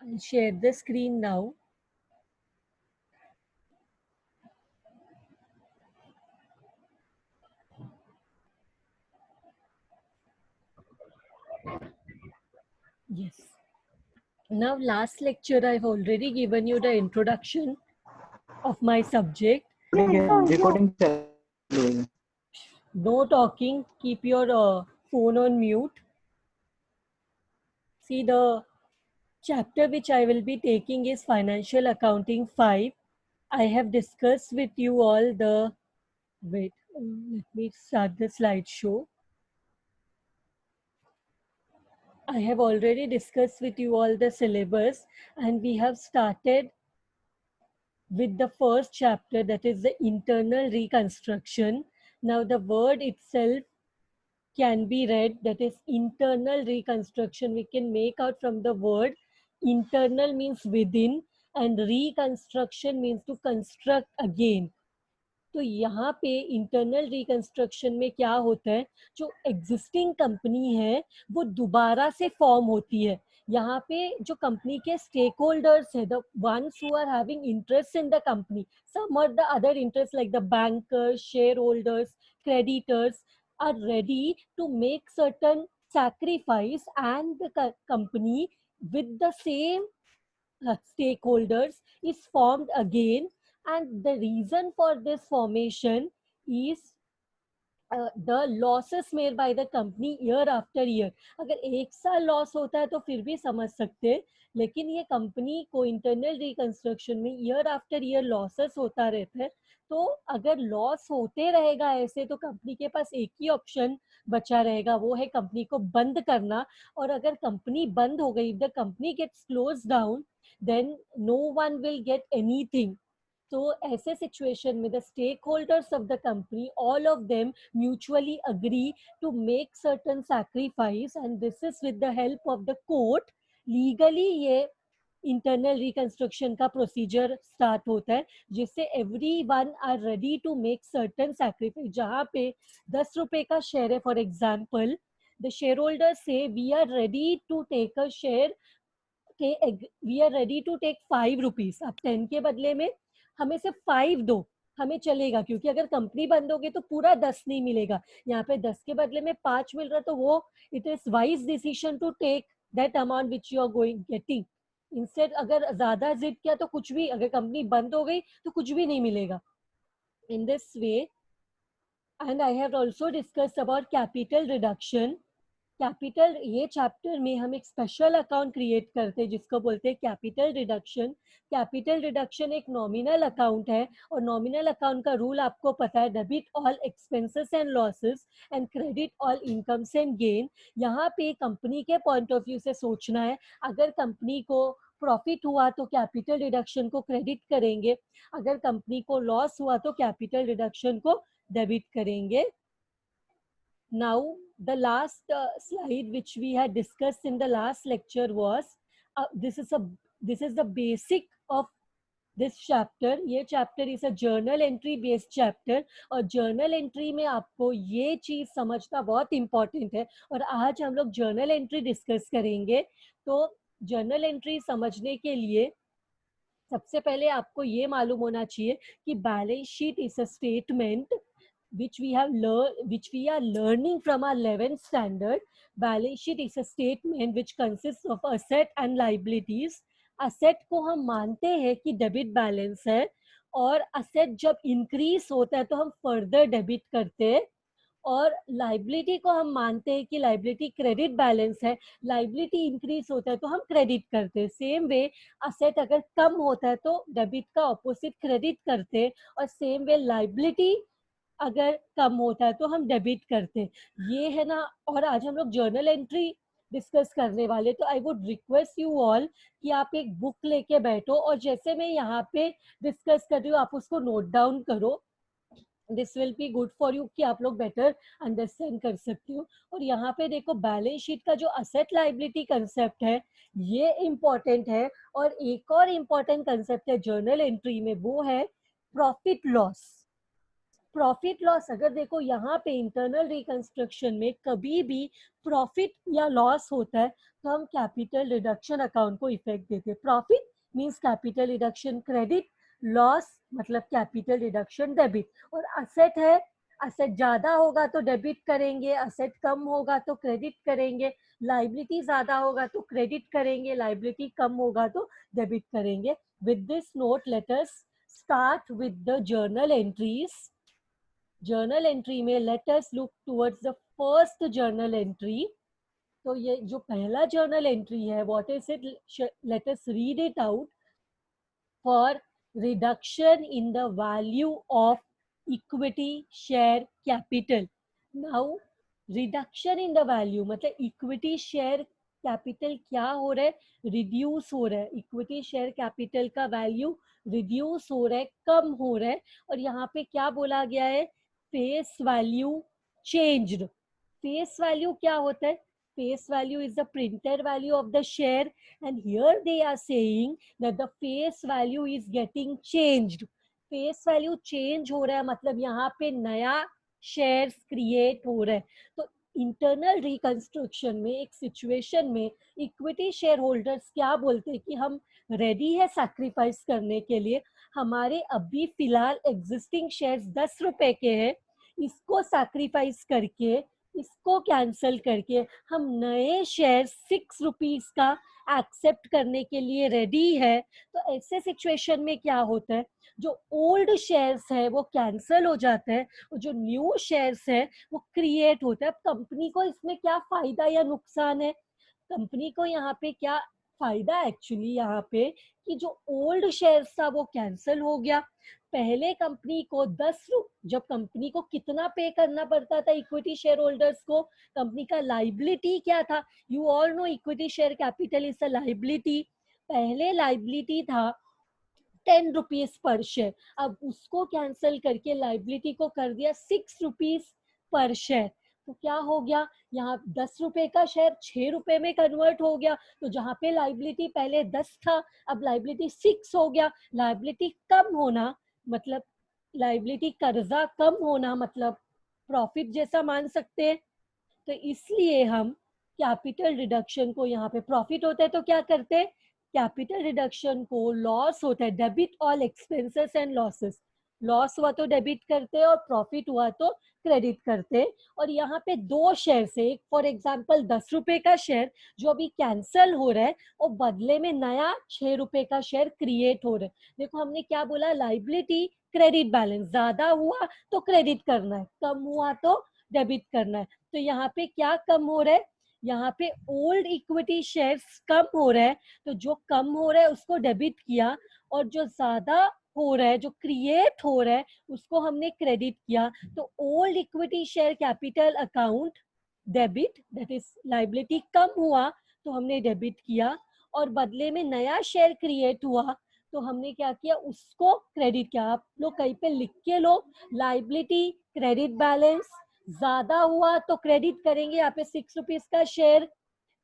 I'll share the screen now. Yes. Now, last lecture, I've already given you the introduction of my subject. recording चालू है. No talking. Keep your phone on mute. See, the chapter which I will be taking is Financial Accounting 5. I have discussed with you all the... Wait, let me start the slideshow. I have already discussed with you all the syllabus, and we have started with the first chapter, that is the internal reconstruction. Now, the word itself can be read, that is internal reconstruction. We can make out from the word internal means within, and reconstruction means to construct again. तो यहाँ पे internal reconstruction में क्या होता है, जो existing company है वो दोबारा से फॉर्म होती है. यहाँ पे जो कंपनी के स्टेक होल्डर्स है, the ones who are having interest in the company, some और the other interest like the bankers, shareholders, creditors are ready to make certain sacrifice, and the company with the same stakeholders is formed again. And the reason for this formation is the losses made by the company year after year. अगर एक साल loss होता है तो फिर भी समझ सकते हैं, लेकिन ये कंपनी को इंटरनल रिकंस्ट्रक्शन में ईयर आफ्टर ईयर लॉसेस होता रहता है. तो अगर लॉस होते रहेगा ऐसे, तो कंपनी के पास एक ही ऑप्शन बचा रहेगा, वो है कंपनी को बंद करना. और अगर कंपनी बंद हो गई, the company gets close down, then no one will get anything. तो ऐसे सिचुएशन में the stake holders of the company, all of them mutually agree to make certain sacrifice, and this is with the help of the court. Legally ये internal reconstruction का procedure start होता है, जिससे every one are ready to make certain sacrifice. जहाँ पे 10 रुपए का share है, for example, the share holder से we are ready to take a share, we are ready to take 5 rupees. आप 10 के बदले में हमें सिर्फ 5 दो, हमें चलेगा, क्योंकि अगर कंपनी बंद होगी तो पूरा 10 नहीं मिलेगा. यहाँ पे 10 के बदले में 5 मिल रहा, तो वो it is wise decision to take that amount which you are going getting. Instead अगर ज्यादा जिद किया तो कुछ भी, अगर कंपनी बंद हो गई तो कुछ भी नहीं मिलेगा. In this way, and I have also discussed about capital reduction. Capital, ये चैप्टर में हम एक स्पेशल अकाउंट क्रिएट करते हैं जिसको बोलते हैं कैपिटल रिडक्शन. कैपिटल रिडक्शन एक नॉमिनल अकाउंट है, और नॉमिनल अकाउंट का रूल आपको पता है, debit all expenses and losses and credit all incomes and gain. यहाँ पे कंपनी के पॉइंट ऑफ व्यू से सोचना है. अगर कंपनी को प्रॉफिट हुआ तो कैपिटल रिडक्शन को क्रेडिट करेंगे, अगर कंपनी को लॉस हुआ तो कैपिटल रिडक्शन को डेबिट करेंगे. Now, the last slide which we had discussed in the last lecture was this is the basic of this chapter. ये chapter is a journal entry based chapter, और journal entry में आपको ये चीज समझना बहुत important है, और आज हम लोग journal entry discuss करेंगे. तो journal entry समझने के लिए सबसे पहले आपको ये मालूम होना चाहिए कि balance sheet is a statement which we are learning from our 11th standard. Balance sheet is a statement which consists of asset and liabilities. Asset को हम मानते हैं कि डेबिट बैलेंस है, और असेट जब इंक्रीज होता है तो हम फर्दर डेबिट करते हैं, और लाइबिलिटी को हम मानते हैं कि लाइबिलिटी क्रेडिट बैलेंस है, लाइबिलिटी इंक्रीज होता है तो हम क्रेडिट करते हैं. सेम वे असेट अगर कम होता है तो डेबिट का ऑपोजिट क्रेडिट करते हैं, और सेम वे लाइबिलिटी अगर कम होता है तो हम डेबिट करते हैं. ये है ना. और आज हम लोग जर्नल एंट्री डिस्कस करने वाले, तो I would request you all कि आप एक बुक लेके बैठो, और जैसे मैं यहाँ पे डिस्कस कर रही हूँ आप उसको नोट डाउन करो. This will be good for you कि आप लोग बेटर अंडरस्टैंड कर सकते हो. और यहाँ पे देखो, बैलेंस शीट का जो असेट लाइबिलिटी कंसेप्ट है ये इम्पोर्टेंट है. और एक और इम्पोर्टेंट कंसेप्ट है जर्नल एंट्री में, वो है प्रॉफिट लॉस. प्रॉफिट लॉस, अगर देखो यहाँ पे इंटरनल रिकंस्ट्रक्शन में कभी भी प्रॉफिट या लॉस होता है तो हम कैपिटल रिडक्शन अकाउंट को इफेक्ट देते हैं. Profit means capital reduction credit, loss मतलब कैपिटल रिडक्शन डेबिट. और असेट है, असेट ज्यादा होगा तो डेबिट करेंगे, असेट कम होगा तो क्रेडिट करेंगे, लाइबिलिटी ज्यादा होगा तो क्रेडिट करेंगे, लाइबिलिटी कम होगा तो डेबिट करेंगे. With this note let us start with the journal entries. Journal entry में let us look towards the first journal entry. तो ये जो पहला जर्नल एंट्री है, what is it, let us read it out. For reduction in the value of equity share capital. Now reduction in the value मतलब equity share capital क्या हो रहा है, रिड्यूस हो रहा है. इक्विटी शेयर कैपिटल का वैल्यू रिड्यूस हो रहा है, कम हो रहा है. और यहाँ पे क्या बोला गया है, face value changed. Face value क्या होता है, face value is the printed value of the share, and here they are saying that the face value is getting changed. Face value change हो रहा है मतलब यहाँ पे नया शेयर्स क्रिएट हो रहा है. तो इंटरनल रिकंस्ट्रक्शन में एक सिचुएशन में इक्विटी शेयर होल्डर्स क्या बोलते हैं कि हम रेडी है सैक्रिफाइस करने के लिए. हमारे अभी फिलहाल एग्जिस्टिंग शेयर्स 10 रुपए के हैं, इसको सैक्रिफाइस करके, इसको कैंसिल करके हम नए शेयर 6 रुपीज का एक्सेप्ट करने के लिए रेडी है. तो ऐसे सिचुएशन में क्या होता है, जो ओल्ड शेयर्स है वो कैंसिल हो जाता है और जो न्यू शेयर्स है वो क्रिएट होता है. अब कंपनी को इसमें क्या फायदा या नुकसान है, कंपनी को यहाँ पे क्या फायदा एक्चुअली यहाँ पे कि जो ओल्ड शेयर्स था वो कैंसिल हो गया. पहले कंपनी को 10 जब कंपनी को कितना पे करना पड़ता था इक्विटी शेयर होल्डर्स को, कंपनी का लाइबिलिटी क्या था, you all know equity share capital is a liability. पहले लाइबिलिटी था 10 रुपीज पर शेयर, अब उसको कैंसिल करके लाइबिलिटी को कर दिया 6 रुपीज पर शेयर. तो क्या हो गया, यहाँ 10 रुपए का शेयर 6 रुपए में कन्वर्ट हो गया. तो जहाँ पे लाइबिलिटी पहले 10 था अब लाइबिलिटी 6 हो गया. लाइबिलिटी कम होना मतलब लाइबिलिटी कर्जा कम होना मतलब प्रॉफिट जैसा मान सकते हैं. तो इसलिए हम कैपिटल रिडक्शन को, यहाँ पे प्रॉफिट होता है तो क्या करते हैं, कैपिटल रिडक्शन को लॉस होता है, debit all expenses and losses. Loss हुआ तो डेबिट करते हैं और प्रॉफिट हुआ तो क्रेडिट करते हैं. और यहाँ पे दो शेयर से, एक फॉर एग्जांपल 10 रुपए का शेयर जो अभी कैंसिल हो रहा है और बदले में नया 6 रुपए का शेयर क्रिएट हो रहा है. देखो हमने क्या बोला, लाइबिलिटी क्रेडिट बैलेंस, ज्यादा हुआ तो क्रेडिट करना है, कम हुआ तो डेबिट करना है. तो यहाँ पे क्या कम हो रहा है, यहाँ पे ओल्ड इक्विटी शेयर्स कम हो रहा है. तो जो कम हो रहा है उसको डेबिट किया और जो ज्यादा हो रहा है, जो क्रिएट हो रहा है उसको हमने क्रेडिट किया. तो old equity share capital account debit, that is liability कम हुआ तो हमने डेबिट किया, और बदले में नया शेयर क्रिएट हुआ तो हमने क्या किया, उसको क्रेडिट किया. आप लोग कहीं पे लिख के लो, लाइबिलिटी क्रेडिट बैलेंस, ज्यादा हुआ तो क्रेडिट करेंगे. यहाँ पे 6 रुपीज का शेयर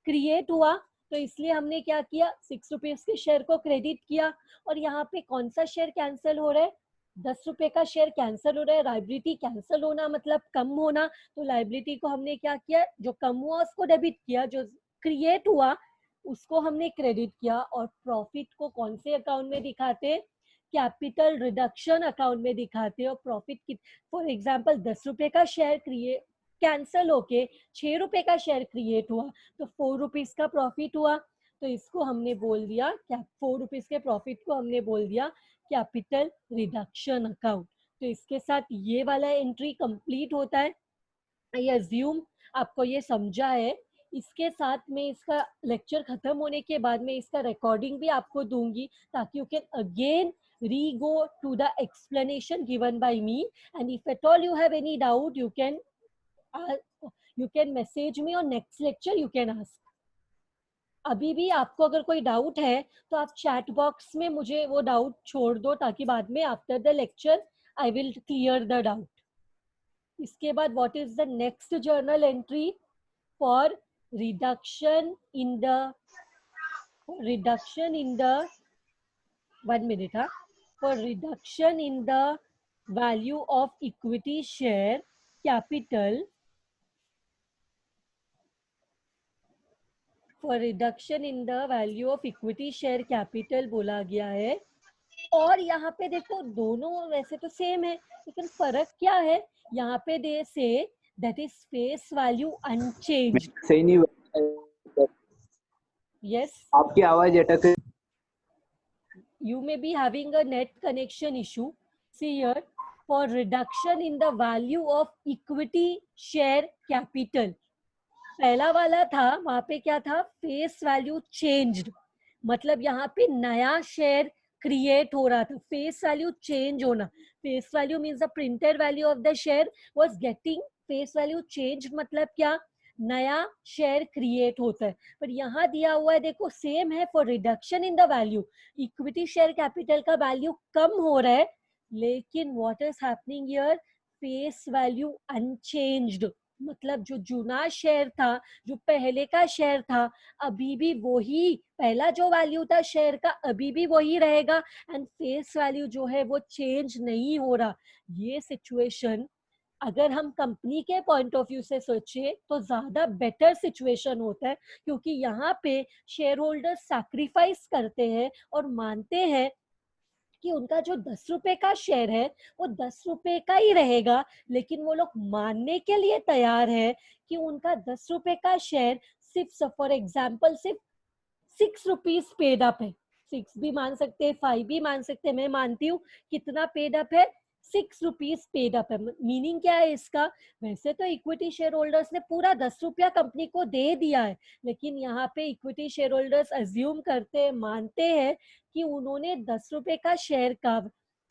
क्रिएट हुआ तो इसलिए हमने क्या किया, 6 रुपीज के शेयर को क्रेडिट किया. और यहाँ पे कौन सा शेयर कैंसिल हो रहा है, 10 रुपए का शेयर कैंसिल हो रहा है. लाइबिलिटी कैंसिल होना मतलब कम होना, तो लाइबिलिटी को हमने क्या किया, जो कम हुआ उसको डेबिट किया, जो क्रिएट हुआ उसको हमने क्रेडिट किया. और प्रॉफिट को कौन से अकाउंट में दिखाते, कैपिटल रिडक्शन अकाउंट में दिखाते. और प्रॉफिट फॉर एग्जांपल 10 रुपए का शेयर क्रिएट कैंसिल होके 6 रुपए का शेयर क्रिएट हुआ तो 4 रुपीज का प्रॉफिट हुआ. तो इसको हमने बोल दिया, क्या 4 रुपीज के प्रॉफिट को हमने बोल दिया कैपिटल रिडक्शन अकाउंट. तो इसके साथ ये वाला एंट्री कंप्लीट होता है. आई अज्यूम आपको ये समझा है. इसके साथ में इसका लेक्चर खत्म होने के बाद में इसका रिकॉर्डिंग भी आपको दूंगी ताकि you can again re-go to the explanation given by me, and if at all you have any doubt you can message me, or next lecture you can ask. अभी भी आपको अगर कोई डाउट है तो आप चैट बॉक्स में मुझे वो डाउट छोड़ दो ताकि बाद में after the lecture I will clear the doubt. इसके बाद what is the next journal entry for reduction in the 1 minute, for reduction in the value of equity share capital for reduction in the value of equity share capital बोला गया है। और यहाँ पे देखो दोनों वैसे तो सेम है, लेकिन फर्क क्या है, यहाँ पे दे से that is face value unchanged. सही नहीं, Yes, आपकी आवाज अटक रही। you may be having a net connection issue. See here, for reduction in the value of equity share capital, पहला वाला था वहां पे क्या था, फेस वैल्यू चेंज्ड, मतलब यहाँ पे नया शेयर क्रिएट हो रहा था, फेस वैल्यू चेंज होना। Face value means the printed value of the share was getting face value change, मतलब क्या, नया शेयर क्रिएट होता है। पर यहाँ दिया हुआ है देखो सेम है, for reduction in the value, equity share capital का वैल्यू कम हो रहा है, लेकिन what is happening here, face value unchanged, मतलब जो जुना शेयर था, जो पहले का शेयर था, अभी भी वही, पहला जो वैल्यू था शेयर का अभी भी वही रहेगा, एंड फेस वैल्यू जो है वो चेंज नहीं हो रहा। ये सिचुएशन अगर हम कंपनी के पॉइंट ऑफ व्यू से सोचे तो ज्यादा बेटर सिचुएशन होता है, क्योंकि यहाँ पे शेयर होल्डर सैक्रिफाइस करते हैं और मानते हैं कि उनका जो 10 रुपए का शेयर है वो 10 रुपए का ही रहेगा, लेकिन वो लोग मानने के लिए तैयार है कि उनका 10 रुपए का शेयर सिर्फ फॉर एग्जाम्पल सिर्फ 6 रुपीज पेड अप है, 6 भी मान सकते हैं, 5 भी मान सकते हैं, मैं मानती हूँ कितना पेड अप है, 6 रुपीज पेड अप है। मीनिंग क्या है इसका, वैसे तो इक्विटी शेयर होल्डर्स ने पूरा 10 रुपया कंपनी को दे दिया है, लेकिन यहाँ पे इक्विटी शेयर होल्डर्स अज्यूम करते हैं, मानते हैं कि उन्होंने 10 रुपए का शेयर का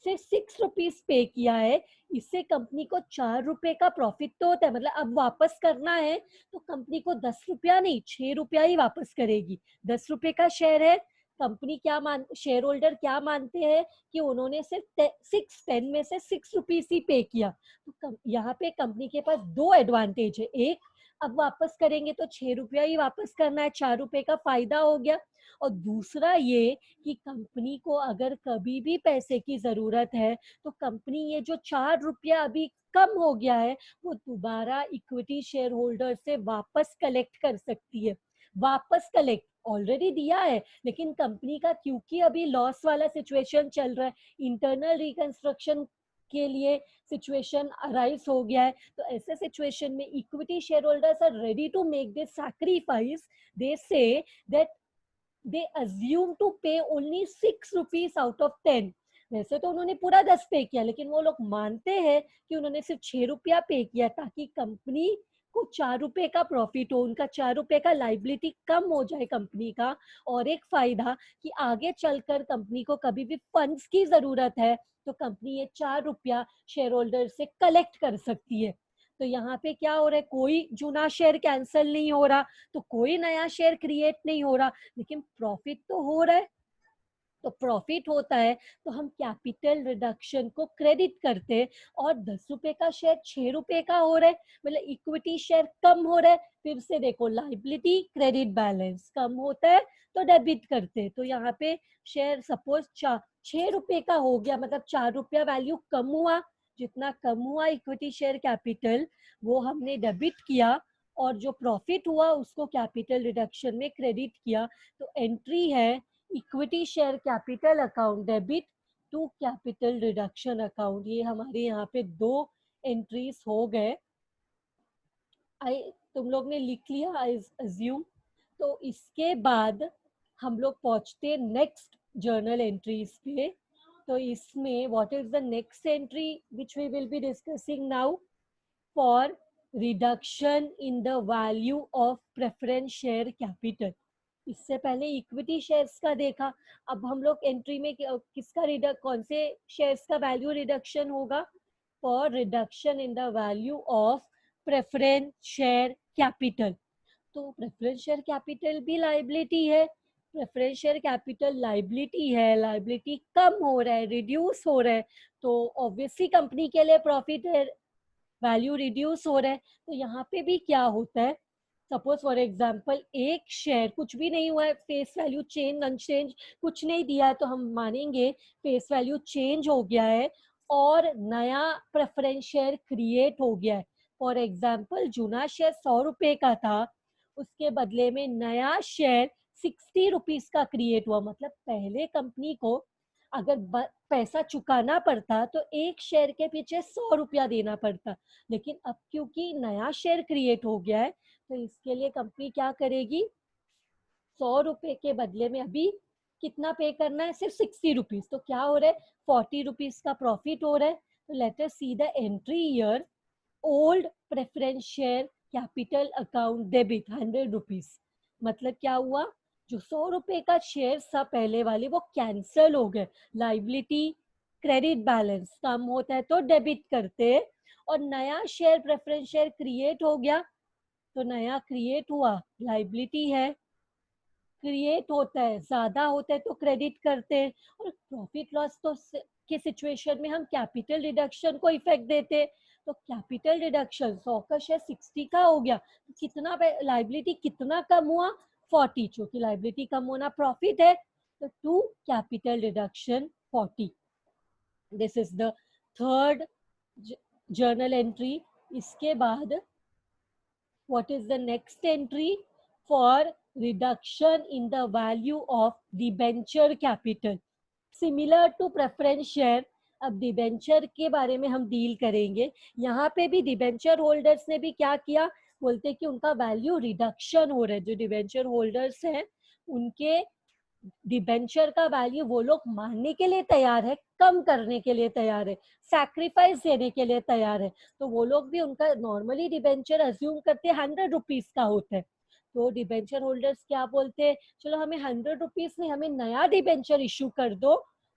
सिर्फ 6 रुपीज पे किया है, इससे कंपनी को 4 रुपए का प्रॉफिट तो होता है, मतलब अब वापस करना है तो कंपनी को 10 रुपया नहीं 6 रुपया ही वापस करेगी। 10 रुपए का शेयर है, कंपनी क्या मान, शेयर होल्डर क्या मानते हैं कि उन्होंने सिर्फ 10 में से 6 रुपीज ही पे किया, तो यहाँ पे कंपनी के पास दो एडवांटेज है, एक अब वापस करेंगे तो 6 रुपया ही वापस करना है, 4 रुपए का फायदा हो गया, और दूसरा ये कि कंपनी को अगर कभी भी पैसे की जरूरत है तो कंपनी ये जो 4 रुपया अभी कम हो गया है वो दोबारा इक्विटी शेयर होल्डर से वापस कलेक्ट कर सकती है। वापस कलेक्ट ऑलरेडी दिया है, लेकिन कंपनी का क्योंकि अभी लॉस वाला सिचुएशन चल रहा है, इंटरनल रिकंस्ट्रक्शन के लिए सिचुएशन अराइज हो गया है, तो ऐसे सिचुएशन में equity share holders are ready to make this sacrifice. They say that they assume to pay only 6 rupees out of 10। वैसे तो उन्होंने पूरा 10 पे किया, लेकिन वो लोग मानते हैं कि उन्होंने सिर्फ 6 रुपया पे किया ताकि कंपनी को 4 रुपए का प्रॉफिट हो, उनका 4 रुपए का लाइबिलिटी कम हो जाए कंपनी का, और एक फायदा कि आगे चलकर कंपनी को कभी भी फंड्स की जरूरत है तो कंपनी ये 4 रुपया शेयर होल्डर से कलेक्ट कर सकती है। तो यहाँ पे क्या हो रहा है, कोई जुना शेयर कैंसिल नहीं हो रहा, तो कोई नया शेयर क्रिएट नहीं हो रहा, लेकिन प्रॉफिट तो हो रहा है। तो प्रॉफिट होता है तो हम कैपिटल रिडक्शन को क्रेडिट करते हैं, और 10 रुपए का शेयर 6 रुपए का हो रहा है, मतलब इक्विटी शेयर कम हो रहा है, फिर से देखो लाइबिलिटी क्रेडिट बैलेंस कम होता है तो डेबिट करते हैं। तो यहाँ पे शेयर सपोज 6 रुपए का हो गया, मतलब 4 रुपया वैल्यू कम हुआ, जितना कम हुआ इक्विटी शेयर कैपिटल वो हमने डेबिट किया, और जो प्रॉफिट हुआ उसको कैपिटल रिडक्शन में क्रेडिट किया। तो एंट्री है equity share capital account debit to capital reduction account. ये हमारे यहाँ पे दो एंट्रीज हो गए। आई तुम लोग ने लिख लिया आई अज्यूम। तो इसके बाद हम लोग पहुंचते नेक्स्ट जर्नल एंट्रीज पे। तो इसमें what is the next entry which we will be discussing now, for reduction in the value of preference share capital. इससे पहले इक्विटी शेयर्स का देखा, अब हम लोग एंट्री में किसका कौन से शेयर्स का वैल्यू रिडक्शन होगा, for reduction in the value of preference share capital. तो प्रेफरेंस शेयर कैपिटल भी लाइबिलिटी है, प्रेफरेंस शेयर कैपिटल लाइबिलिटी है, लाइबिलिटी कम हो रहा है, रिड्यूस हो रहा है, तो ऑब्वियसली कंपनी के लिए प्रॉफिट है, वैल्यू रिड्यूस हो रहा है। तो यहाँ पे भी क्या होता है, सपोज फॉर एग्जाम्पल एक शेयर कुछ भी नहीं हुआ है, फेस वैल्यू चेंज अनचेंज कुछ नहीं दिया है, तो हम मानेंगे फेस वैल्यू चेंज हो गया है, और नया प्रेफरेंस शेयर क्रिएट हो गया है। फॉर एग्जाम्पल जूना शेयर 100 रुपए का था, उसके बदले में नया शेयर 60 रुपीज का क्रिएट हुआ। मतलब पहले कंपनी को अगर पैसा चुकाना पड़ता तो एक शेयर के पीछे 100 रुपया देना पड़ता, लेकिन अब क्योंकि नया शेयर क्रिएट हो गया है तो इसके लिए कंपनी क्या करेगी, 100 रुपए के बदले में अभी कितना पे करना है, सिर्फ 60 रुपीज। तो क्या हो रहा है, 40 रुपीज का प्रॉफिट हो रहा है। तो let us see the entry year, old preference share capital account debit 100 rupees. मतलब क्या हुआ, जो 100 रुपए का शेयर था पहले वाले वो कैंसल हो गए। लाइबिलिटी क्रेडिट बैलेंस कम होता है तो डेबिट करते हैं, और नया शेयर प्रेफरेंस शेयर क्रिएट हो गया तो नया क्रिएट हुआ, लाइबिलिटी है, क्रिएट होता है, ज्यादा होता है तो क्रेडिट करते हैं। और प्रॉफिट लॉस तो के सिचुएशन में हम कैपिटल रिडक्शन को इफेक्ट देते हैं। तो कैपिटल रिडक्शन 100 का शेयर 60 का हो गया, तो कितना लाइबिलिटी कितना कम हुआ, 40। चूंकि लाइबिलिटी कम होना प्रॉफिट है तो to capital reduction 40। This is the third journal entry. इसके बाद what is the next entry? For reduction in the value of debenture capital, similar to preference share। अब डिबेंचर के बारे में हम डील करेंगे। यहाँ पे भी डिबेंचर होल्डर्स ने भी क्या किया, बोलते कि उनका वैल्यू रिडक्शन हो रहा है। जो डिबेंचर होल्डर्स हैं उनके डिबेंचर का वैल्यू वो लोग मानने के लिए तैयार है, कम करने के लिए तैयार है, सैक्रिफाइस देने के लिए तैयार है। तो वो लोग भी, उनका नॉर्मली डिबेंचर अज्यूम करते हैं 100 रुपीज का होता है। तो डिबेंचर होल्डर्स क्या बोलते हैं, चलो हमें 100 रुपीज में हमें नया डिबेंचर इशू कर दो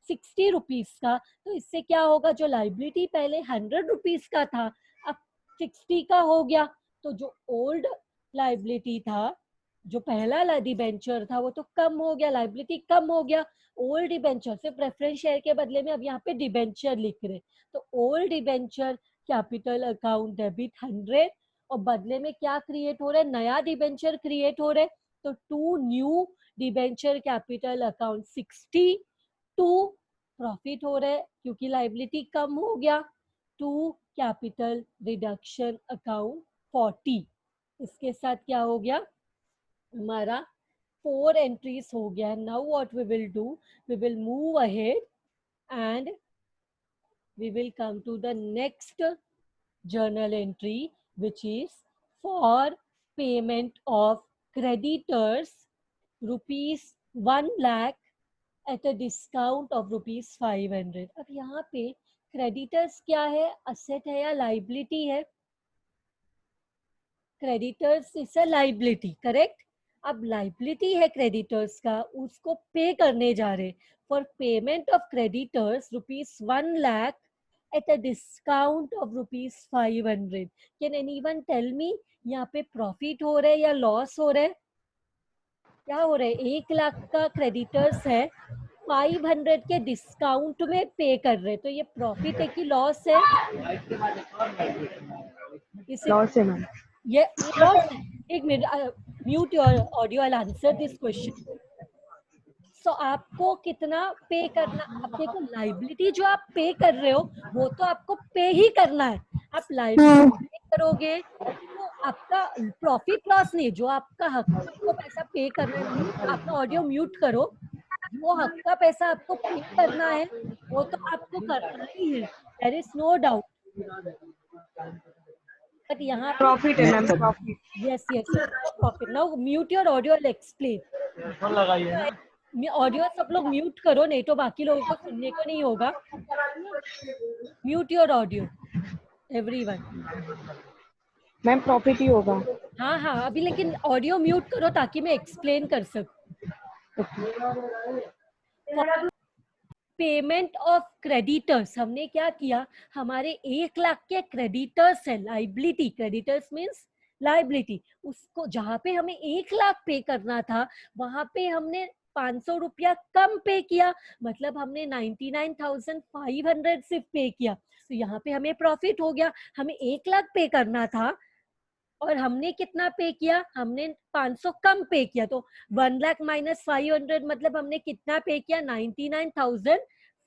60 रुपीज का। तो इससे क्या होगा, जो लाइबिलिटी पहले 100 रुपीज का था अब 60 का हो गया। तो जो ओल्ड लाइबिलिटी था, जो पहला डिबेंचर था वो तो कम हो गया, लाइबिलिटी कम हो गया। ओल्ड डिबेंचर से प्रेफरेंस शेयर के बदले में अब यहाँ पे डिबेंचर लिख रहे, तो old debenture capital account debit 100, और बदले में क्या क्रिएट हो रहा है, नया डिबेंचर क्रिएट हो रहा है। तो to new debenture capital account 60, to profit हो रहा है क्योंकि लाइबिलिटी कम हो गया, टू कैपिटल रिडक्शन अकाउंट 40। इसके साथ क्या हो गया, हमारा 4 एंट्रीज हो गया। Now what we will do, we will move ahead and we will come to the next journal entry, which is for payment of creditors rupees 1 lakh at a discount of rupees 500। अब यहाँ पे creditors क्या है, asset है या liability है, creditors is a liability, correct. अब liability है क्रेडिटर्स का, उसको पे करने जा रहे। For payment of creditors rupees 1 lakh at a discount of rupees 500। Can anyone tell me, यहाँ पे प्रॉफिट हो रहा है या लॉस हो रहा है, क्या हो रहा है, 1 लाख का क्रेडिटर्स है, 500 के डिस्काउंट में पे कर रहे, तो ये प्रॉफिट है कि लॉस है, इसे लॉस है मैम। ये लॉस है। एक minute, mute your audio, I answer this question. So आपको कितना पे करना, आप देखो लाइबिलिटी जो आप पे कर रहे हो वो तो आपको पे ही करना है। आप लाइबिलिटी पे करोगे तो आपका प्रॉफिट लॉस नहीं, जो आपका हक आपको पैसा पे करना है, म्यूट आपका ऑडियो म्यूट करो, वो हक का पैसा आपको पे करना है वो तो आपको करना ही है, there is no doubt. But यहाँ पे प्रॉफिट है ma'am, profit. yes profit। now mute your audio, I'll explain। Audio सब लोग म्यूट करो, नहीं तो बाकी लोगों को सुनने को नहीं होगा। Mute your audio everyone. Ma'am profit ही होगा। हाँ हाँ, अभी लेकिन ऑडियो म्यूट करो ताकि मैं एक्सप्लेन कर सकूं। पेमेंट ऑफ क्रेडिटर्स, हमने क्या किया, हमारे 1 लाख के क्रेडिटर्स है, लाइबिलिटी, क्रेडिटर्स मीन्स लाइबिलिटी, उसको जहाँ पे हमें 1 लाख पे करना था वहां पे हमने 500 रुपया कम पे किया, मतलब हमने 99,500 सिर्फ पे किया। तो यहाँ पे हमें प्रॉफिट हो गया, हमें 1 लाख पे करना था और हमने कितना पे किया, हमने 500 कम पे किया। तो 1 लाख माइनस 500 मतलब हमने कितना पे किया, 99,500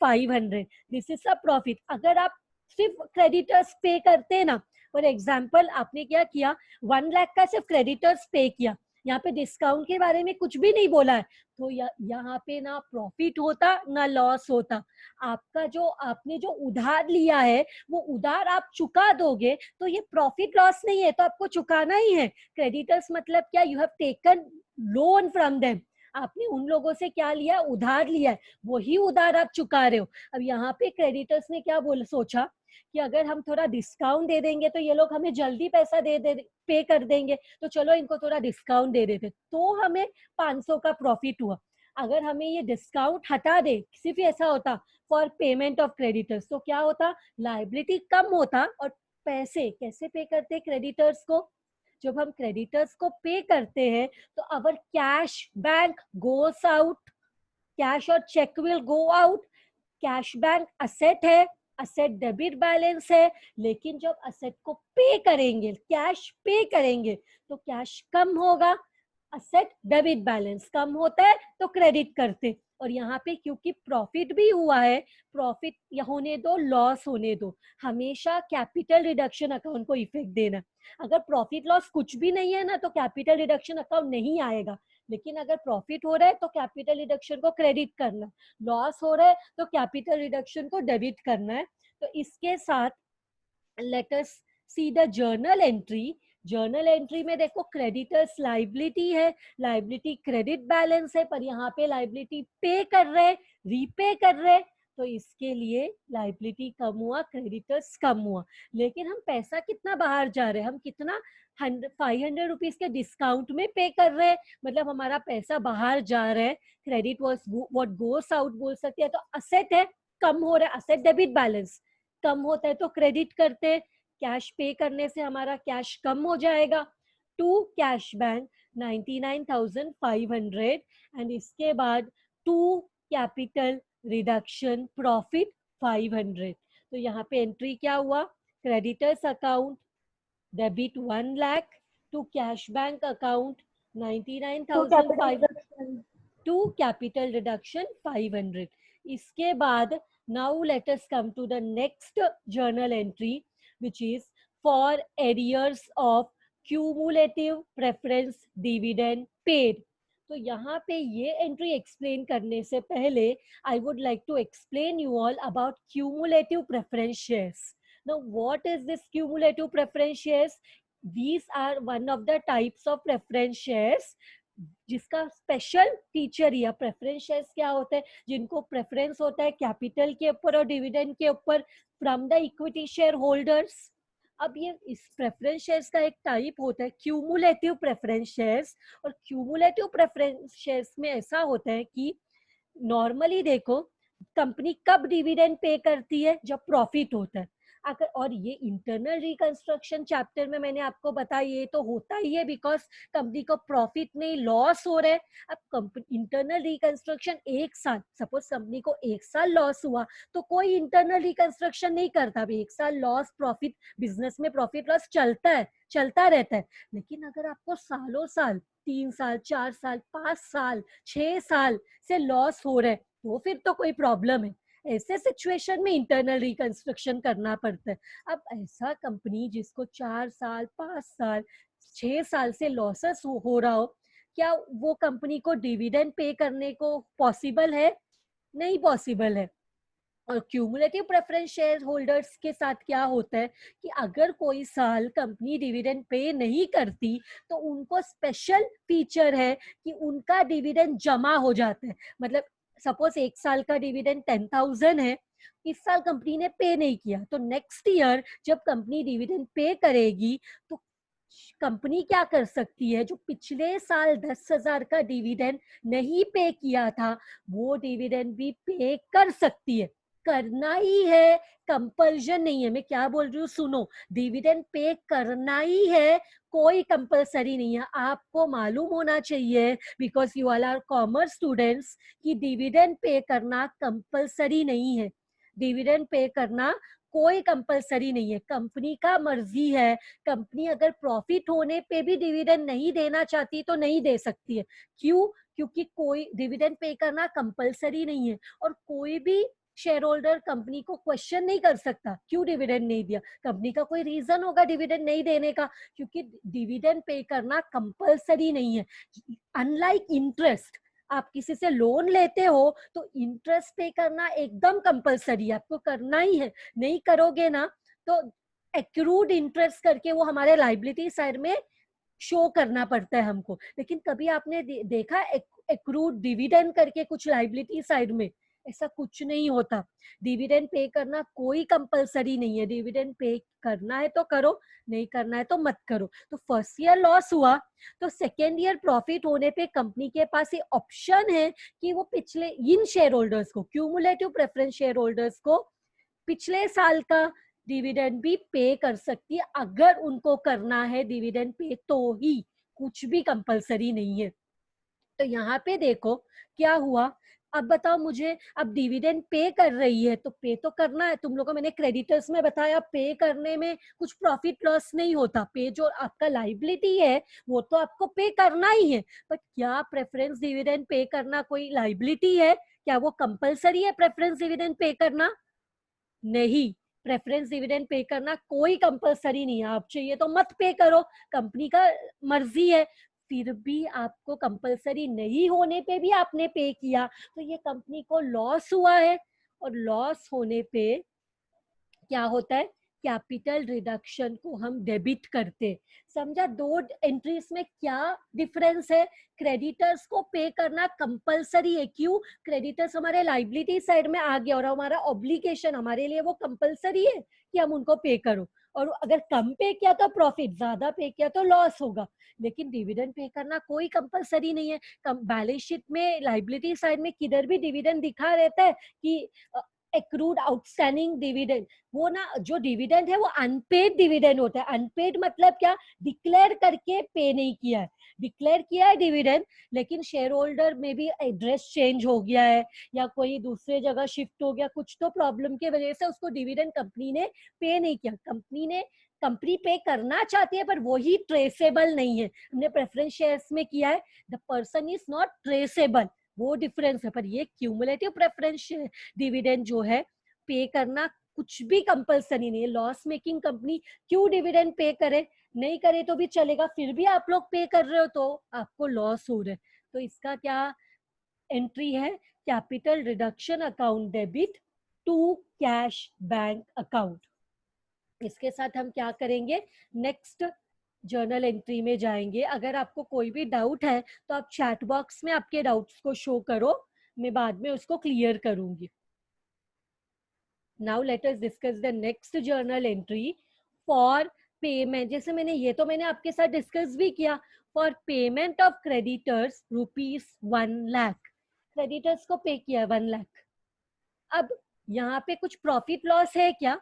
500, दिस इज अ प्रॉफिट। अगर आप सिर्फ क्रेडिटर्स पे करते हैं ना, फॉर एग्जाम्पल आपने क्या किया, 1 लाख का सिर्फ क्रेडिटर्स पे किया, यहाँ पे डिस्काउंट के बारे में कुछ भी नहीं बोला है, तो यहाँ पे ना प्रॉफिट होता ना लॉस होता। आपका जो आपने जो उधार लिया है वो उधार आप चुका दोगे तो ये प्रॉफिट लॉस नहीं है, तो आपको चुकाना ही है। क्रेडिटर्स मतलब क्या, you have taken loan from them, आपने उन लोगों से क्या लिया, उधार लिया है, वही उधार आप चुका रहे हो। अब यहाँ पे क्रेडिटर्स ने क्या सोचा कि अगर हम थोड़ा डिस्काउंट दे देंगे तो ये लोग हमें जल्दी पैसा दे पे कर देंगे, तो चलो इनको थोड़ा डिस्काउंट दे देते, तो हमें 500 का प्रॉफिट हुआ। अगर हमें ये डिस्काउंट हटा दे, सिर्फ ऐसा होता फॉर पेमेंट ऑफ क्रेडिटर्स, तो क्या होता, लायबिलिटी कम होता। और पैसे कैसे पे करते क्रेडिटर्स को, जब हम क्रेडिटर्स को पे करते हैं तो our cash bank goes out, cash और cheque will go out. Cash bank asset है, असेट डेबिट बैलेंस है, लेकिन जब असेट को पे करेंगे, कैश पे करेंगे, तो कैश कम होगा, असेट डेबिट बैलेंस कम होता है तो क्रेडिट करते। और यहाँ पे क्योंकि प्रॉफिट भी हुआ है, प्रॉफिट होने दो लॉस होने दो, हमेशा कैपिटल रिडक्शन अकाउंट को इफेक्ट देना। अगर प्रॉफिट लॉस कुछ भी नहीं है ना तो कैपिटल रिडक्शन अकाउंट नहीं आएगा, लेकिन अगर प्रॉफिट हो रहा है तो कैपिटल रिडक्शन को क्रेडिट करना, लॉस हो रहा है तो कैपिटल रिडक्शन को डेबिट करना है। तो इसके साथ let us see the journal entry. Journal entry में देखो क्रेडिटर्स लाइबिलिटी है, लाइबिलिटी क्रेडिट बैलेंस है, पर यहाँ पे लाइबिलिटी पे कर रहे, रीपे कर रहे, तो इसके लिए लाइबिलिटी कम हुआ, क्रेडिटर्स कम हुआ। लेकिन हम पैसा कितना बाहर जा रहे हैं, हम कितना 500 रुपीज के डिस्काउंट में पे कर रहे हैं, मतलब हमारा पैसा बाहर जा रहा है। Credit was what goes out बोल सकते हैं, तो असेट है, कम हो रहा है, असेट डेबिट बैलेंस कम होता है तो क्रेडिट करते हैं, कैश पे करने से हमारा कैश कम हो जाएगा। टू कैश बैंक 99,500 एंड इसके बाद टू कैपिटल रिडक्शन प्रॉफिट 500। तो यहाँ पे एंट्री क्या हुआ, creditors account debit 1 lakh, to cash bank account 99,500, to capital reduction 500। इसके बाद now let us come to the next journal entry which is for arrears of cumulative preference dividend paid। तो यहाँ पे ये एंट्री एक्सप्लेन करने से पहले I would like to explain you all about cumulative preference shares. Now what is this cumulative preference shares? These are one of the types of preference shares जिसका special feature या preference shares क्या होता है, जिनको preference होता है capital के ऊपर और डिविडेंड के ऊपर from the equity share holders. अब ये इस प्रेफरेंस शेयर्स का एक टाइप होता है क्यूमुलेटिव प्रेफरेंस शेयर्स। और क्यूमुलेटिव प्रेफरेंस शेयर्स में ऐसा होता है कि नॉर्मली देखो कंपनी कब डिविडेंड पे करती है, जब प्रॉफिट होता है। अगर और ये इंटरनल रिकंस्ट्रक्शन चैप्टर में मैंने आपको बताया, ये तो होता ही है बिकॉज कंपनी को प्रॉफिट नहीं लॉस हो रहा है। अब इंटरनल रिकंस्ट्रक्शन एक साल, सपोज कंपनी को एक साल लॉस हुआ तो कोई इंटरनल रिकंस्ट्रक्शन नहीं करता, अभी एक साल लॉस प्रॉफिट, बिजनेस में प्रॉफिट लॉस चलता है, चलता रहता है। लेकिन अगर आपको सालों साल 3 साल 4 साल 5 साल 6 साल से लॉस हो रहा है तो फिर तो कोई प्रॉब्लम है, ऐसे सिचुएशन में इंटरनल रिकंस्ट्रक्शन करना पड़ता है। अब ऐसा कंपनी जिसको 4 साल 5 साल 6 साल से लॉसेस हो रहा हो, क्या वो कंपनी को डिविडेंड पे करने को पॉसिबल है? नहीं पॉसिबल है। और क्यूमुलेटिव प्रेफरेंस शेयर होल्डर्स के साथ क्या होता है कि अगर कोई साल कंपनी डिविडेंड पे नहीं करती तो उनको स्पेशल फीचर है कि उनका डिविडेंड जमा हो जाता है। मतलब सपोज एक साल का डिविडेंड 10,000 है, इस साल कंपनी ने पे नहीं किया, तो नेक्स्ट ईयर जब कंपनी डिविडेंड पे करेगी तो कंपनी क्या कर सकती है, जो पिछले साल 10,000 का डिविडेंड नहीं पे किया था वो डिविडेंड भी पे कर सकती है। करना ही है, कंपल्शन नहीं है। मैं क्या बोल रही हूँ सुनो, डिविडेंड पे करना ही है, कोई कंपलसरी नहीं है। आपको मालूम होना चाहिए because you all are commerce students कि डिविडेंड पे करना कंपलसरी नहीं है। डिविडेंड पे करना कोई कंपलसरी नहीं है, कंपनी का मर्जी है। कंपनी अगर प्रॉफिट होने पे भी डिविडेंड नहीं देना चाहती तो नहीं दे सकती है। क्यों? क्योंकि कोई डिविडेंड पे करना कंपलसरी नहीं है और कोई भी शेयर होल्डर कंपनी को क्वेश्चन नहीं कर सकता क्यों डिविडेंड नहीं दिया, कंपनी का कोई रीजन होगा डिविडेंड नहीं देने का, क्योंकि डिविडेंड पे करना कंपलसरी नहीं है। अनलाइक इंटरेस्ट, आप किसी से लोन लेते हो तो इंटरेस्ट पे करना एकदम कंपलसरी है, आपको करना ही है, नहीं करोगे ना तो एक्रूड इंटरेस्ट करके वो हमारे लाइबिलिटी साइड में शो करना पड़ता है हमको। लेकिन कभी आपने देखा एक्रूड डिविडेंड करके कुछ लाइबिलिटी साइड में? ऐसा कुछ नहीं होता। डिविडेंड पे करना कोई कंपलसरी नहीं है, डिविडेंड पे करना है तो करो, नहीं करना है तो मत करो। तो फर्स्ट ईयर लॉस हुआ तो सेकेंड ईयर प्रॉफिट होने पे कंपनी के पास ये ऑप्शन है कि वो पिछले इन शेयर होल्डर्स को, क्यूमुलेटिव प्रेफरेंस शेयर होल्डर्स को पिछले साल का डिविडेंड भी पे कर सकती है, अगर उनको करना है डिविडेंड पे तो ही, कुछ भी कंपलसरी नहीं है। तो यहाँ पे देखो क्या हुआ। अब बताओ मुझे, अब डिविडेंड पे कर रही है तो पे तो करना है। तुम लोगों को मैंने क्रेडिटर्स में बताया पे करने में कुछ प्रॉफिट लॉस नहीं होता, पे जो आपका लाइबिलिटी है वो तो आपको पे करना ही है। बट क्या प्रेफरेंस डिविडेंड पे करना कोई लाइबिलिटी है? क्या वो कंपलसरी है प्रेफरेंस डिविडेंड पे करना? नहीं, प्रेफरेंस डिविडेंड पे करना कोई कंपलसरी नहीं है। आप चाहिए तो मत पे करो, कंपनी का मर्जी है। फिर भी आपको कंपलसरी नहीं होने पे भी आपने पे किया तो ये कंपनी को लॉस हुआ है। और लॉस होने पे क्या होता है, कैपिटल रिडक्शन को हम डेबिट करते। समझा दो एंट्रीज में क्या डिफरेंस है? क्रेडिटर्स को पे करना कंपलसरी है, क्यों? क्रेडिटर्स हमारे लाइबिलिटी साइड में आ गया और हमारा ऑब्लिगेशन, हमारे लिए वो कंपलसरी है कि हम उनको पे करो। और अगर कम पे किया तो प्रॉफिट, ज्यादा पे किया तो लॉस होगा। लेकिन डिविडेंड पे करना कोई कंपलसरी नहीं है। बैलेंस शीट में लाइबिलिटी साइड में किधर भी डिविडेंड दिखा रहता है कि एक्रूड आउटस्टैंडिंग डिविडेंड, वो ना जो डिविडेंड है वो अनपेड डिविडेंड होता है। अनपेड मतलब क्या? डिक्लेयर करके पे नहीं किया है। डिक्लेयर किया है डिविडेंड लेकिन शेयर होल्डर में भी एड्रेस चेंज हो गया है या कोई दूसरे जगह शिफ्ट हो गया, कुछ तो प्रॉब्लम की वजह से उसको डिविडेंड कंपनी ने पे नहीं किया। कंपनी पे करना चाहती है पर वही ट्रेसेबल नहीं है। हमने प्रेफरेंस शेयर्स में किया है, the person is not traceable, वो डिफरेंस है। पर ये क्यूमुलेटिव प्रेफरेंस डिविडेंड जो है पे करना कुछ भी कंपलसरी नहीं है। लॉस मेकिंग कंपनी क्यों डिविडेंड पे करे? नहीं करे तो भी चलेगा, फिर भी आप लोग पे कर रहे हो तो आपको लॉस हो रहा है। तो इसका क्या एंट्री है? Capital reduction account debit to cash bank account. इसके साथ हम क्या करेंगे, नेक्स्ट जर्नल एंट्री में जाएंगे। अगर आपको कोई भी डाउट है तो आप चैट बॉक्स में आपके डाउट्स को शो करो, मैं बाद में उसको क्लियर करूंगी। Now let us discuss the next journal entry for payment. जैसे मैंने आपके साथ डिस्कस भी किया, for payment of creditors ₹1,00,000, creditors को पे किया 1,00,000। अब यहाँ पे कुछ प्रॉफिट लॉस है क्या?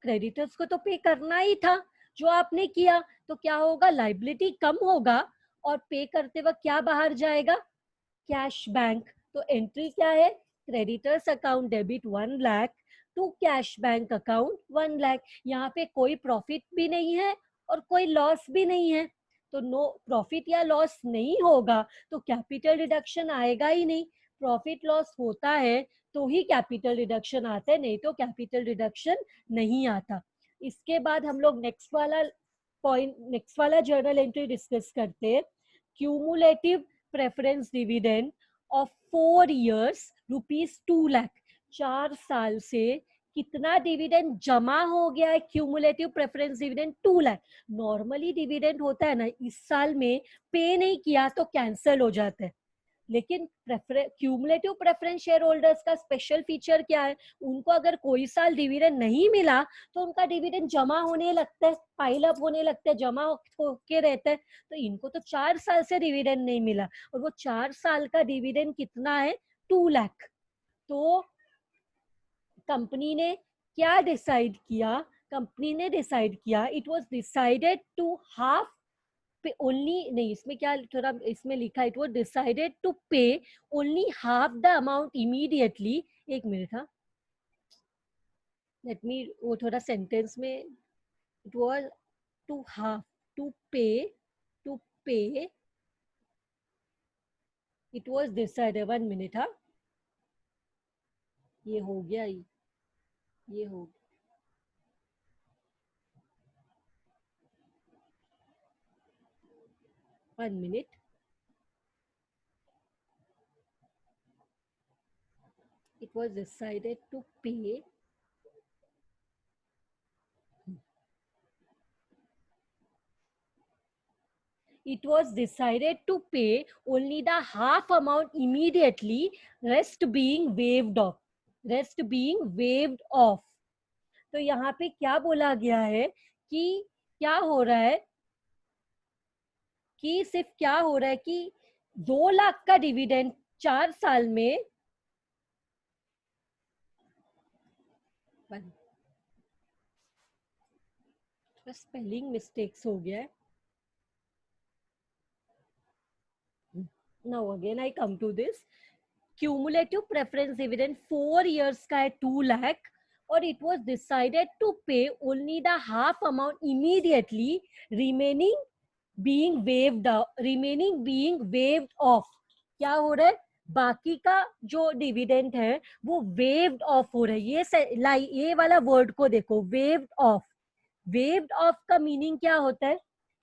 क्रेडिटर्स को तो पे करना ही था जो आपने किया, तो क्या होगा, लाइबिलिटी कम होगा और पे करते वक्त क्या बाहर जाएगा, कैश बैंक। तो एंट्री क्या है, creditors account debit 1,00,000 to cash bank account 1,00,000। यहाँ पे कोई प्रॉफिट भी नहीं है और कोई लॉस भी नहीं है, तो नो प्रॉफिट या लॉस नहीं होगा तो कैपिटल रिडक्शन आएगा ही नहीं। प्रॉफिट लॉस होता है तो ही कैपिटल रिडक्शन आता है, नहीं तो कैपिटल रिडक्शन नहीं आता। इसके बाद हम लोग नेक्स्ट वाला जर्नल एंट्री डिस्कस करते हैं। Cumulative preference dividend of 4 years ₹2,00,000। 4 साल से कितना डिविडेंड जमा हो गया है? Cumulative preference dividend 2,00,000। Normally dividend होता है ना, इस साल में पे नहीं किया तो कैंसिल हो जाता है। लेकिन क्यूमुलेटिव प्रेफरेंस शेयर होल्डर्स का स्पेशल फीचर क्या है, उनको अगर कोई साल डिविडेंड नहीं मिला तो उनका डिविडेंड जमा होने लगता है, पाइल अप होने लगता है, जमा होके रहता है। तो इनको तो 4 साल से डिविडेंड नहीं मिला और वो 4 साल का डिविडेंड कितना है, 2,00,000। तो कंपनी ने क्या डिसाइड किया, कंपनी ने डिसाइड किया, it was decided to half pay only, नहीं इसमें क्या थोड़ा इसमें लिखा है, it was decided to pay only half the amount immediately. एक मिनट, हाँ, लेट मी, वो थोड़ा सेंटेंस में, it was to half to pay to pay it was decided, 1 minute, हाँ, ये हो गया, ये हो गया. 1 minute. It was decided to pay only the half amount immediately, rest being waived off. तो यहाँ पे क्या बोला गया है कि क्या हो रहा है कि सिर्फ क्या हो रहा है कि 2 लाख का डिविडेंड 4 साल में स्पेलिंग मिस्टेक्स हो गया है. Now again I come to this. Cumulative preference dividend 4 years का है 2 lakh और it was decided to pay only the half amount immediately, remaining being waived off. क्या हो रहा है, बाकी का जो डिविडेंड है वो वेव्ड ऑफ हो रहा है. ये वाला वर्ड को देखो, वेव्ड ऑफ. वेव्ड ऑफ का मीनिंग क्या होता है?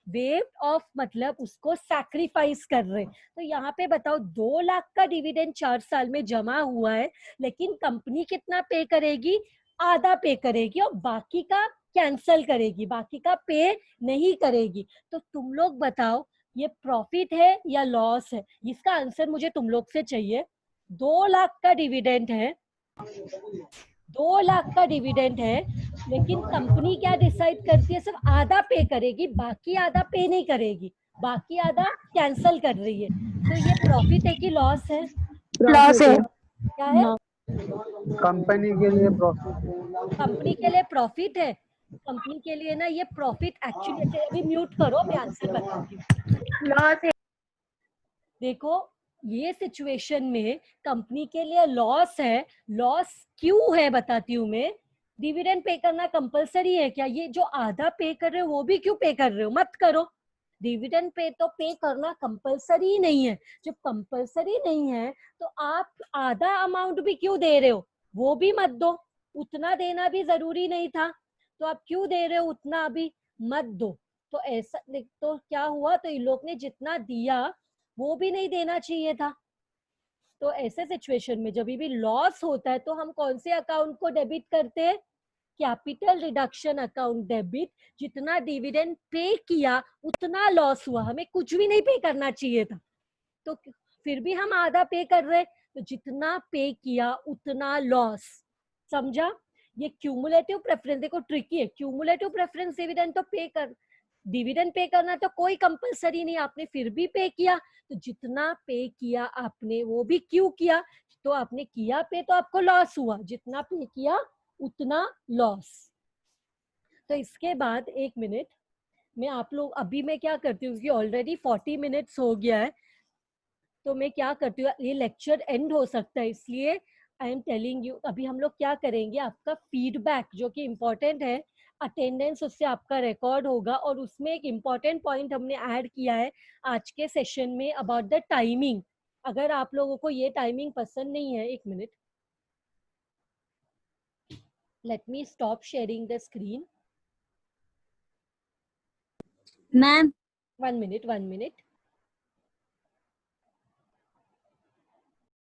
वेव्ड ऑफ मतलब उसको सैक्रिफाइस कर रहे. तो यहाँ पे बताओ 2 लाख का डिविडेंड 4 साल में जमा हुआ है, लेकिन कंपनी कितना पे करेगी? आधा पे करेगी और बाकी का कैंसल करेगी, बाकी का पे नहीं करेगी. तो तुम लोग बताओ ये प्रॉफिट है या लॉस है? इसका आंसर मुझे तुम लोग से चाहिए. 2 लाख का डिविडेंड है, 2 लाख का डिविडेंड है, लेकिन कंपनी क्या डिसाइड करती है? सिर्फ आधा पे करेगी, बाकी आधा पे नहीं करेगी, बाकी आधा कैंसल कर रही है. तो ये प्रॉफिट है कि लॉस है? लॉस है. क्या है? कंपनी के लिए प्रॉफिट. कंपनी के लिए प्रॉफिट है. कंपनी के लिए ना ये प्रॉफिट एक्चुअली, अभी म्यूट करो, मैं आंसर बताती हूँ. लॉस है. देखो ये सिचुएशन में कंपनी के लिए लॉस है. लॉस क्यों है बताती हूँ मैं. डिविडेंड पे करना कंपलसरी है क्या? ये जो आधा पे कर रहे हो वो भी क्यों पे कर रहे हो? मत करो. डिविडेंड पे तो पे करना कंपलसरी नहीं है. जब कंपलसरी नहीं है तो आप आधा अमाउंट भी क्यों दे रहे हो? वो भी मत दो. उतना देना भी जरूरी नहीं था, तो आप क्यों दे रहे हो? उतना भी मत दो. तो ऐसा तो क्या हुआ, तो इन लोग ने जितना दिया वो भी नहीं देना चाहिए था. तो ऐसे सिचुएशन में जब भी लॉस होता है तो हम कौन से अकाउंट को डेबिट करते हैं? Capital reduction account debit. जितना डिविडेंड पे किया उतना लॉस हुआ, हमें कुछ भी नहीं पे करना चाहिए था, तो फिर भी हम आधा पे कर रहे. तो जितना पे किया उतना लॉस. समझा? ये क्यूमुलेटिव प्रेफरेंस देखो ट्रिकी है. क्यूमुलेटिव प्रेफरेंस डिविडेंड तो पे कर, डिविडेंड पे करना तो कोई कंपलसरी नहीं, आपने फिर भी पे किया. तो जितना पे किया आपने वो भी क्यों किया? तो आपने किया पे तो आपको लॉस हुआ, जितना पे किया उतना लॉस. तो इसके बाद 1 मिनट मैं आप लोग, अभी मैं क्या करती हूँ कि ऑलरेडी 40 मिनट्स हो गया है, तो मैं क्या करती हूँ, ये लेक्चर एंड हो सकता है, इसलिए आई एम टेलिंग यू. अभी हम लोग क्या करेंगे, आपका फीडबैक जो कि इम्पोर्टेंट है, अटेंडेंस, उससे आपका रिकॉर्ड होगा. और उसमें एक इम्पोर्टेंट पॉइंट हमने ऐड किया है आज के सेशन में अबाउट द टाइमिंग. अगर आप लोगों को ये टाइमिंग पसंद नहीं है, 1 minute, let me stop sharing the screen. Ma'am 1 minute.